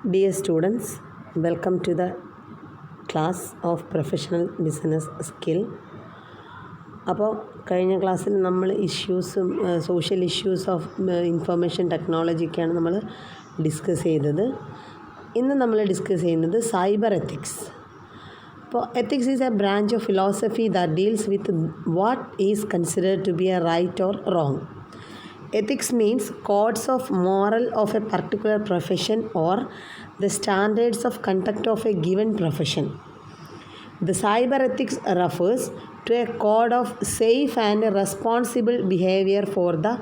Dear students, welcome to the class of professional business skill. അപ്പോൾ കഴിഞ്ഞ ക്ലാസ്സിൽ നമ്മൾ സോഷ്യൽ ഇഷ്യൂസ് ഓഫ് ഇൻഫർമേഷൻ ടെക്നോളജിക്കാണ് നമ്മൾ ഡിസ്കസ് ചെയ്തത്. ഇന്ന് നമ്മൾ ഡിസ്കസ് ചെയ്യുന്നത് സൈബർ എത്തിക്സ്. അപ്പോൾ ethics is a branch of philosophy that deals with what is considered to be a right or wrong. Ethics means codes of moral of a particular profession or the standards of conduct of a given profession. The cyber ethics refers to a code of safe and responsible behavior for the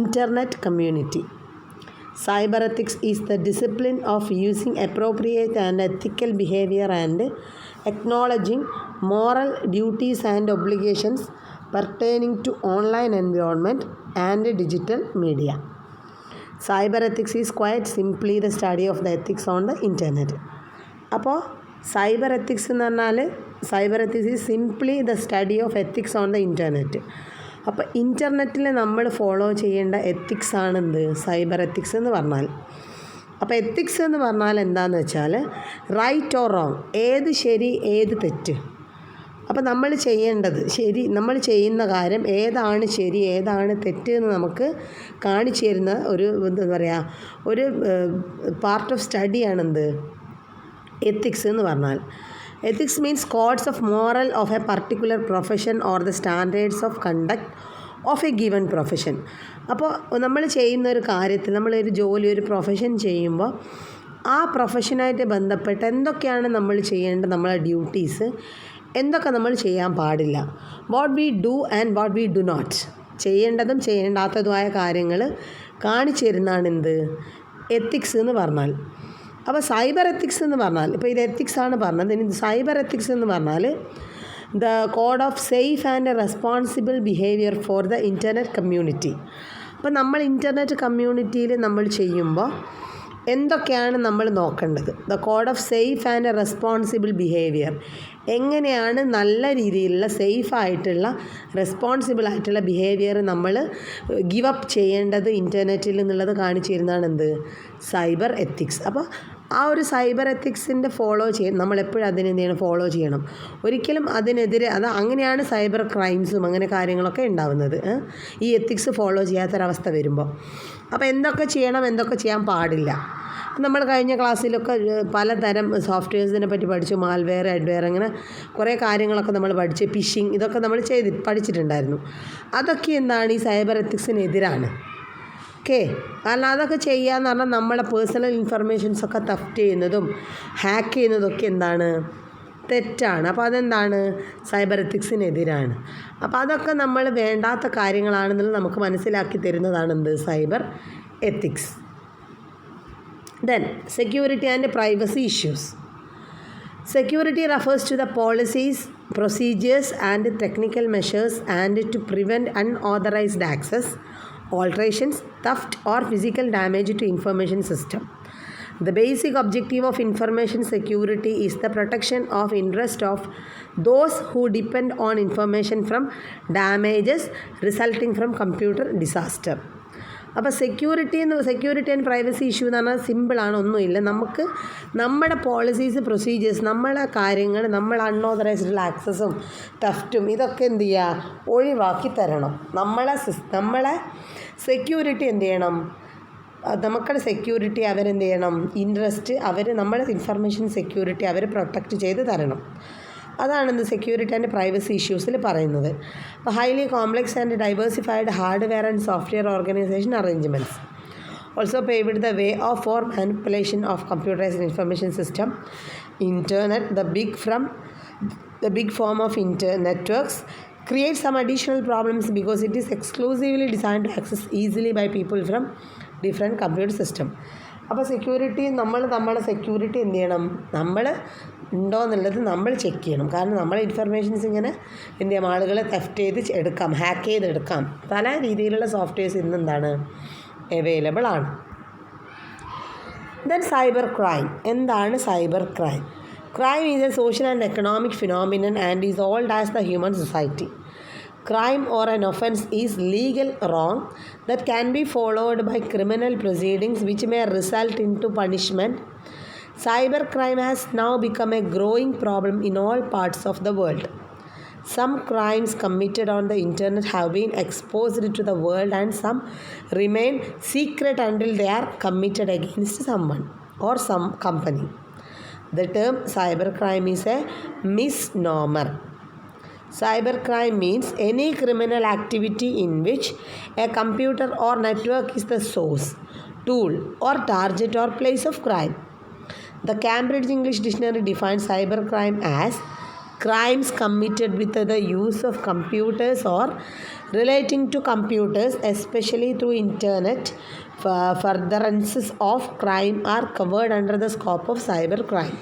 internet community. Cyber ethics is the discipline of using appropriate and ethical behavior and acknowledging moral duties and obligations pertaining to online environment and digital media. Cyber ethics is quite simply the study of the ethics on the internet. അപ്പോൾ cyber ethics എന്ന് പറഞ്ഞാൽ cyber ethics is simply the study of ethics on the internet. അപ്പോൾ ഇൻ്റർനെറ്റിൽ നമ്മൾ follow ചെയ്യേണ്ട ethics ആണെന്ത് cyber ethics എന്ന് പറഞ്ഞാൽ. അപ്പോൾ എത്തിക്സ് എന്ന് പറഞ്ഞാൽ എന്താണെന്ന് വെച്ചാൽ റൈറ്റ് ഓർ റോങ്, ഏത് ശരി ഏത് തെറ്റ്. അപ്പോൾ നമ്മൾ ചെയ്യേണ്ടത് നമ്മൾ ചെയ്യുന്ന കാര്യം ഏതാണ് ശരി ഏതാണ് തെറ്റ് എന്ന് നമുക്ക് കാണിച്ചു തരുന്ന ഒരു എന്താ പറയുക ഒരു പാർട്ട് ഓഫ് സ്റ്റഡിയാണെന്ത് എത്തിക്സ് എന്ന് പറഞ്ഞാൽ. Ethics means codes of moral of a particular profession or the standards of conduct of a given profession. അപ്പോൾ നമ്മൾ ചെയ്യുന്ന ഒരു കാര്യത്തിൽ നമ്മളൊരു ജോലി ഒരു പ്രൊഫഷൻ ചെയ്യുമ്പോൾ ആ പ്രൊഫഷനായിട്ട് ബന്ധപ്പെട്ട് എന്തൊക്കെയാണ് നമ്മൾ ചെയ്യേണ്ടത്, നമ്മളെ ഡ്യൂട്ടീസ് എന്തൊക്കെ നമ്മൾ ചെയ്യാൻ പാടില്ല, what we do and what we do not, ചെയ്യേണ്ടതും ചെയ്യേണ്ടാത്തതുമായ കാര്യങ്ങൾ കാണിച്ചു തരുന്നതാണ് എന്ത് എത്തിക്സ് എന്ന് പറഞ്ഞാൽ. അപ്പോൾ സൈബർ എത്തിക്സ് എന്ന് പറഞ്ഞാൽ ഇപ്പോൾ ഇത് എത്തിക്സ് ആണ് പറഞ്ഞത്. ഇനി സൈബർ എത്തിക്സ് എന്ന് പറഞ്ഞാൽ the code of safe and responsible behaviour for the internet community. അപ്പോൾ നമ്മൾ ഇൻ്റർനെറ്റ് കമ്മ്യൂണിറ്റിയിൽ നമ്മൾ ചെയ്യുമ്പോൾ എന്തൊക്കെയാണ് നമ്മൾ നോക്കേണ്ടത്, the code of safe and responsible behaviour, എങ്ങനെയാണ് നല്ല രീതിയിലുള്ള സേഫായിട്ടുള്ള റെസ്പോൺസിബിൾ ആയിട്ടുള്ള ബിഹേവിയർ നമ്മൾ ഗിവ് അപ്പ് ചെയ്യേണ്ടത് ഇൻ്റർനെറ്റിൽ എന്നുള്ളത് കാണിച്ചു തരുന്നതാണ് എന്ത് സൈബർ എത്തിക്സ്. അപ്പോൾ ആ ഒരു സൈബർ എത്തിക്സിൻ്റെ ഫോളോ ചെയ്യണം, നമ്മളെപ്പോഴും അതിനെന്ത് ചെയ്യണം, ഫോളോ ചെയ്യണം. ഒരിക്കലും അതിനെതിരെ അങ്ങനെയാണ് സൈബർ ക്രൈംസും അങ്ങനെ കാര്യങ്ങളൊക്കെ ഉണ്ടാവുന്നത് ഈ എത്തിക്സ് ഫോളോ ചെയ്യാത്തൊരവസ്ഥ വരുമ്പോൾ. അപ്പോൾ എന്തൊക്കെ ചെയ്യണം എന്തൊക്കെ ചെയ്യാൻ പാടില്ല. നമ്മൾ കഴിഞ്ഞ ക്ലാസ്സിലൊക്കെ പലതരം സോഫ്റ്റ്വെയർസിനെ പറ്റി പഠിച്ചു, മാൽവെയർ അഡ്വെയർ അങ്ങനെ കുറേ കാര്യങ്ങളൊക്കെ നമ്മൾ പഠിച്ച്, ഫിഷിംഗ് ഇതൊക്കെ നമ്മൾ പഠിച്ചിട്ടുണ്ടായിരുന്നു. അതൊക്കെ എന്താണ് ഈ സൈബർ എത്തിക്സിനെതിരാണ്. ഓക്കെ, കാരണം അതൊക്കെ ചെയ്യാന്ന് പറഞ്ഞാൽ നമ്മളെ പേഴ്സണൽ ഇൻഫർമേഷൻസൊക്കെ തെഫ്റ്റ് ചെയ്യുന്നതും ഹാക്ക് ചെയ്യുന്നതൊക്കെ എന്താണ് തെറ്റാണ്. അപ്പോൾ അതെന്താണ് സൈബർ എത്തിക്സിനെതിരാണ്. അപ്പോൾ അതൊക്കെ നമ്മൾ വേണ്ടാത്ത കാര്യങ്ങളാണെന്നുള്ളത് നമുക്ക് മനസ്സിലാക്കി തരുന്നതാണ് എന്ത് cyber ethics. Then security and privacy issues. Security refers to the policies, procedures and technical measures and to prevent unauthorized access, alterations, theft or physical damage to information system. The basic objective of information security is the protection of interest of those who depend on information from damages resulting from computer disaster. അപ്പോൾ security and privacy issue എന്ന് പറഞ്ഞാൽ സിമ്പിളാണ്, ഒന്നുമില്ല. നമുക്ക് നമ്മുടെ policies procedures നമ്മളെ കാര്യങ്ങൾ നമ്മൾ അൺഓതറൈസ്ഡുള്ള ആക്സസും തെഫ്റ്റും ഇതൊക്കെ എന്ത് ചെയ്യുക ഒഴിവാക്കി തരണം. നമ്മളെ സെക്യൂരിറ്റി എന്ത് ചെയ്യണം, നമുക്കുടെ സെക്യൂരിറ്റി അവരെന്ത് ചെയ്യണം, ഇൻട്രസ്റ്റ് നമ്മളെ ഇൻഫർമേഷൻ സെക്യൂരിറ്റി അവർ പ്രൊട്ടക്റ്റ് ചെയ്ത് തരണം. അതാണ് എന്ത് സെക്യൂരിറ്റി ആൻഡ് പ്രൈവസി ഇഷ്യൂസിൽ പറയുന്നത്. അപ്പോൾ highly complex and diversified hardware and software organisation arrangements also paved the way of for manipulation of computerised information system. Internet the big form of networks creates some additional problems because it is exclusively designed to access easily by people from different computer system. അപ്പോൾ security നമ്മളെ security എന്ത് ചെയ്യണം, നമ്മൾ ഉണ്ടോ എന്നുള്ളത് നമ്മൾ check ചെയ്യണം. കാരണം നമ്മളെ ഇൻഫർമേഷൻസ് ഇങ്ങനെ എന്ത് ചെയ്യാം, ആളുകളെ തെഫ്റ്റ് ചെയ്ത് എടുക്കാം, ഹാക്ക് ചെയ്തെടുക്കാം. പല രീതിയിലുള്ള സോഫ്റ്റ്വെയർസ് ഇന്ന് എന്താണ് അവൈലബിൾ ആണ്. Then cyber crime. എന്താണ് cyber crime? Crime is a social and economic phenomenon and is old as the human society. crime or an offense is legal wrong that can be followed by criminal proceedings which may result into punishment. Cybercrime has now become a growing problem in all parts of the world. Some crimes committed on the internet have been exposed to the world and some remain secret until they are committed against someone or some company. The term cybercrime is a misnomer. Cybercrime means any criminal activity in which a computer or network is the source, tool, or target or place of crime. The Cambridge English Dictionary defines cybercrime as crimes committed with the use of computers or relating to computers, especially through internet. Furtherances of crime are covered under the scope of cybercrime.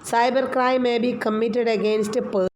Cybercrime may be committed against a person